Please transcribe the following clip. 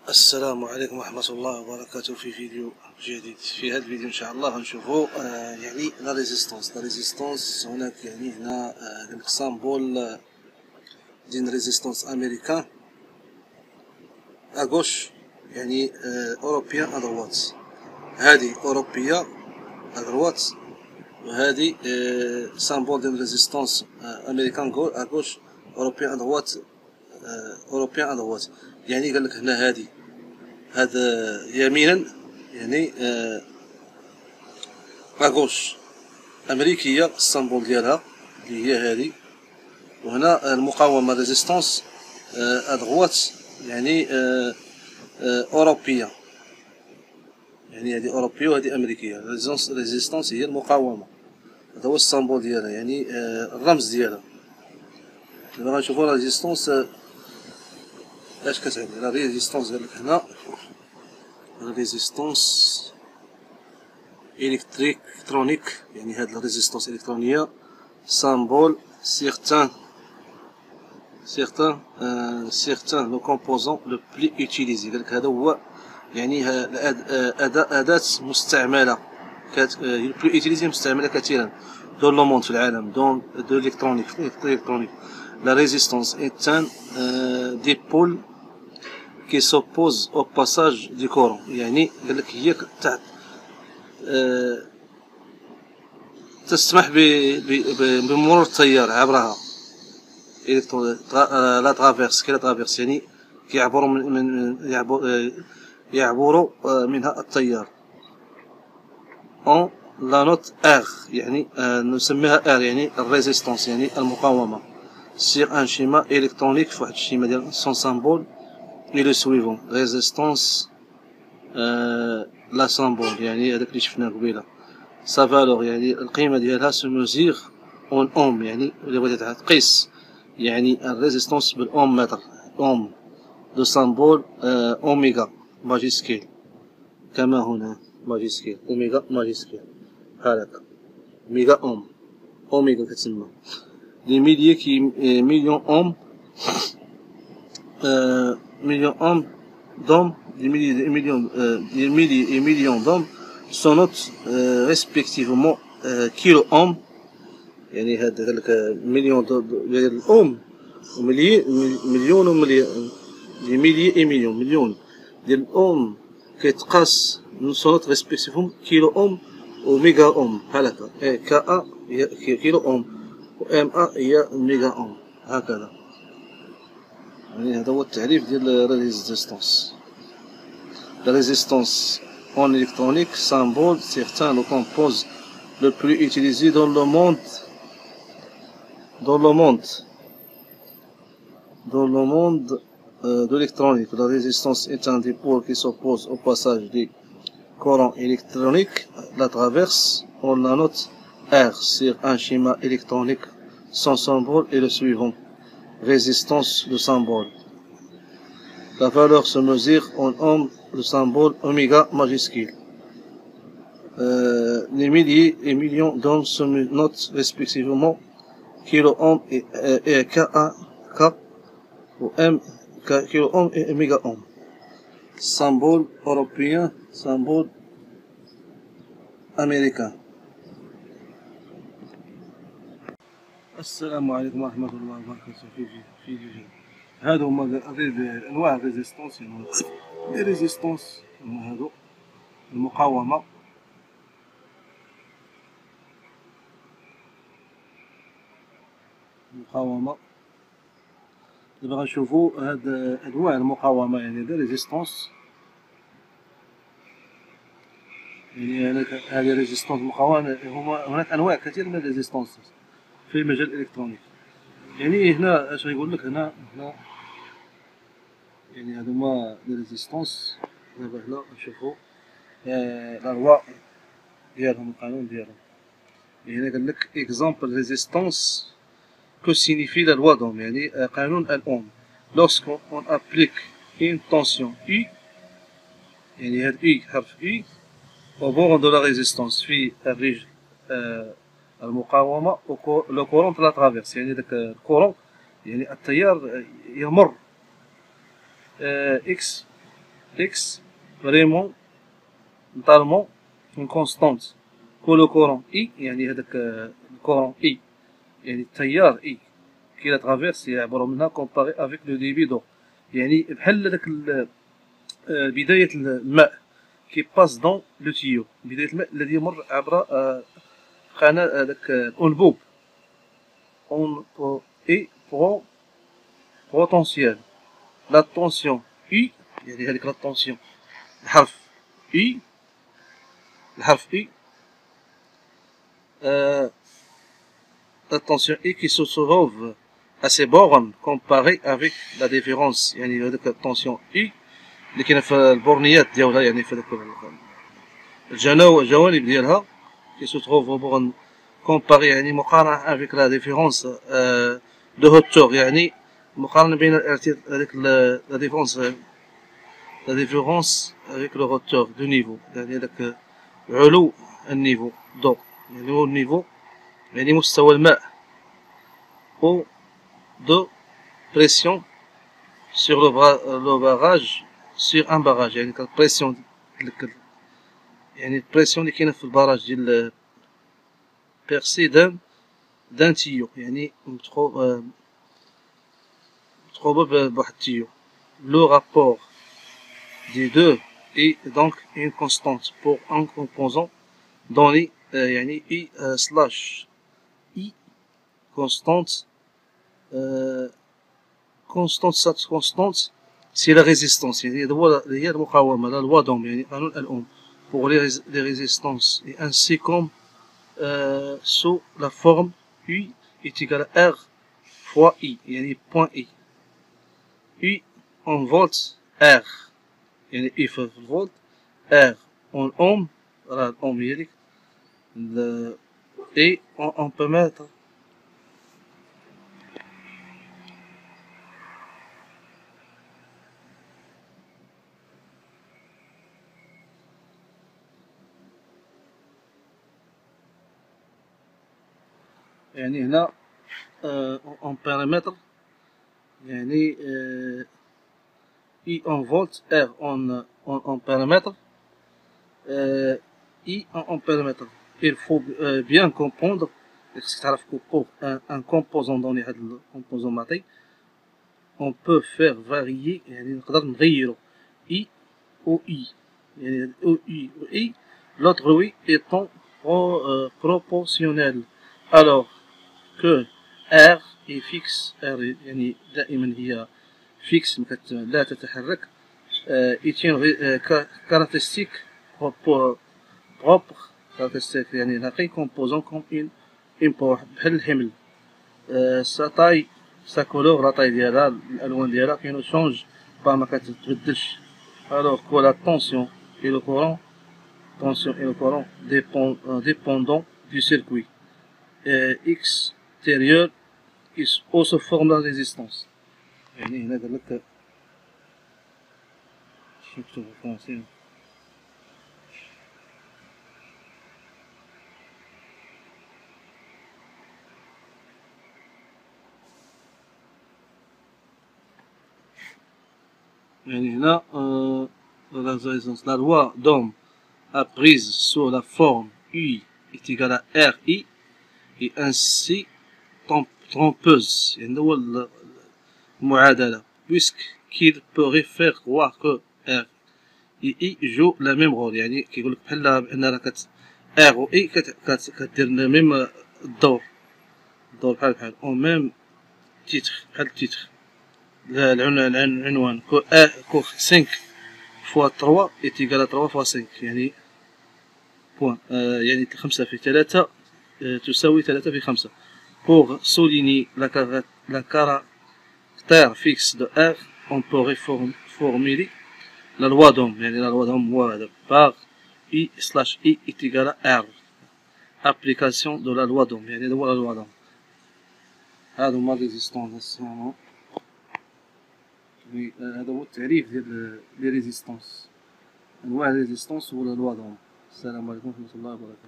السلام عليكم ورحمة الله وبركاته. في فيديو جديد. في هذا الفيديو إن شاء الله غنشوفوا يعني لا ريزيستونس. هناك يعني هنا سامبول دين ريزيستونس أمريكان أغوش، يعني أوروبيان أدروات. هذه أوروبية أدروات، وهذه سامبول دين ريزيستونس أمريكان أغوش أوروبيان أدروات. أوروبيان أدروات يعني قال لك هنا هذا يمينا يعني أغوش أمريكية، السامبول ديالها اللي هي هذه، وهنا المقاومة ريزيستونس أدغوات يعني أوروبية، يعني هذه أوروبية وهذه أمريكية. ريزيستونس هي المقاومة، هذا هو السامبول ديالها يعني الرمز ديالها. دابا غنشوفو لا ريزيستونس اش كتعني. لا ريزيستونس قال لك هنا ريزيستونس électronique، يعني هاد لا ريزيستونس إلكترونية سامبول certains لو كومبوزون لو بلي utilisé. قالك هذا هو يعني أداة مستعملة لو بلي utilisé، مستعملة كثيرا دون لو موند في العالم، دون دو الكترونيك لا ريزيستونس est un dipôle qui s'oppose au passage du courant. يعني قالك هي تسمح بمرور التيار عبرها، لا ترافيرس كي لا ترافيرس يعني يعبر منها التيار. اون لا نوت ار يعني نسميها ار يعني الريزيستونس يعني المقاومة. سيغ ان شيما الكترونيك، فواحد الشيما ديال سون سامبول اي لو سويفون ريزيستونس لا سامبول يعني هذاك اللي شفناه قبيله. سا فالور يعني القيمة ديالها سو ميزور اون اوم، يعني إلا بغيتي تقيس يعني الريزيستونس بالاوم متر. اوم دو سامبول اوميغا ماجيسكيل، كما هنا ماجيسكيل اوميغا ماجيسكيل بحال هكا ميغا اوم، اوميغا كتسمى دي ميليي كي مليون اوم، مليون اوم دوم، دي مليون دوم sont notes respectivement كيلو اوم، يعني هاد قالك مليون ديال الاوم مليون ومليون دي ميليي اي مليون ديال الاوم كيتقاس نوت ريسبكتيفهم كيلو اوم وميغا اوم بحال هكا. كا ا هي كيلو اوم و ام ا هي ميغا اوم، هكذا. يعني هذا هو التعريف ديال ريزيستونس. La résistance en électronique symbole certains le composent le plus utilisé dans le monde de l'électronique. La résistance est un dipôle qui s'oppose au passage du courant électronique. La traverse, on la note R sur un schéma électronique. Son symbole est le suivant. Résistance de symbole. La valeur se mesure en ohm, le symbole oméga majuscule. Les milliers et millions d'ohms se notent respectivement kilo ohm et K ou M, kilo ohm et méga ohm. Symbole européen, symbole américain. السلام عليكم ورحمة الله وبركاته. في فيديو جديد. هادو هما انواع الريزيستونس، يعني لي ريزيستونس هما هادو المقاومة. دابا غنشوفو هاد انواع المقاومة، يعني لي ريزيستونس. يعني هادي ريزيستونس مقاومة. هناك انواع كثيرة من الريزيستونس في المجال الالكترونيك. يعني هنا اش غيقول لك هنا يعني هادو هما لي ريزيستونس. دابا هنا نشوفو لا لوا ديالهم، القانون ديالهم. هنا قال لك اكزامبل ريزيستونس que signifie la loi d'Ohm، يعني قانون الأوم. lorsqu'on applique une tension U، يعني هاد U حرف U au bord de la résistance في الرجل المقاومة le courant la traverse، يعني داك الكورون يعني التيار يمر X X vraiment totalement une constante que le courant I يعني هذاك الكورون I يعني التيار I qui la traverse يعبر منها comparé avec le débit d'eau يعني بحال هذاك بداية الماء qui passe dans le tuyau بداية الماء الذي يمر عبر قناة هذاك الأنبوب et potentiel la tension U يعني هذيك la tension الحرف U la tension U qui se trouve à ces bornes comparée avec la différence يعني هذيك التنسيون U اللي كاينه في البورنيات ديالها يعني في هذاك الجوانب ديالها qui se trouve aux bornes comparée يعني مقارنة avec la différence de hauteur يعني مقارنة بين هذيك la différence avec le hauteur de niveau يعني هذاك علو النيفو دو يعني هو النيفو يعني مستوى الماء او de pression sur le barrage sur un barrage يعني البريسيون يعني البريسيون اللي كاينه في البراج ديال بيرسي دان تيو يعني متخوبه بواحد التيو لو رابور دي دو est donc une constante pour un composant donné يعني I slash I constante cette constante c'est la résistance يعني هي المقاومة la loi d'Ohm يعني قانون الأوم pour les résistances et ainsi comme sous la forme U est égal à R fois I يعني point I U en volts R يعني I في الفولت R en ohm راه الأوم هي ديك et on peut mettre يعني هنا en périmètre يعني I en volts R en périmètre I en périmètre il faut bien comprendre خصك تعرف pour un composant donné هذا الكومبوزون معطي on peut faire varier يعني نقدر نغيرو I ou I يعني ou I ou I l'autre oui étant proportionnel alors que R est fixe R يعني دائما هي fixe لا تتحرك est une caractéristique propre caractéristique يعني نقي composant comme une power بحال الحمل sa taille sa couleur la taille ديالها الألوان ديالها qui ne change pas ما كتتبدلش alors que la tension et le courant dépendant du circuit extérieur où se forme la résistance يعني هنا قال لك شنو نكتب بالفرنسي يعني هنا la loi d'Ohm apprise sous la forme U est égal à RI et ainsi trompeuse يعني هو المعادلة puisqu'il pourrait faire croire que R et I jouent le même rôle يعني كيقول لك بحال بأن راه R و I كدير ميم الدور بحال au même titre بحال التيتر العنوان كو 5 fois 3 est égal à 3 fois 5 يعني بوان يعني 5 في 3 تساوي 3 في 5 pour souligner la caractère fixe de R on pourrait formuler la loi d'Ohm يعني la loi d'Ohm هو هذا par I slash I est égal à R application de la loi d'Ohm يعني هذا هو la loi d'Ohm هذا هما ريزيستونس هذا هو التعريف ديال لي ريزيستونس انواع الريزيستونس ولا لوا دوم. السلام عليكم ورحمه الله وبركاته.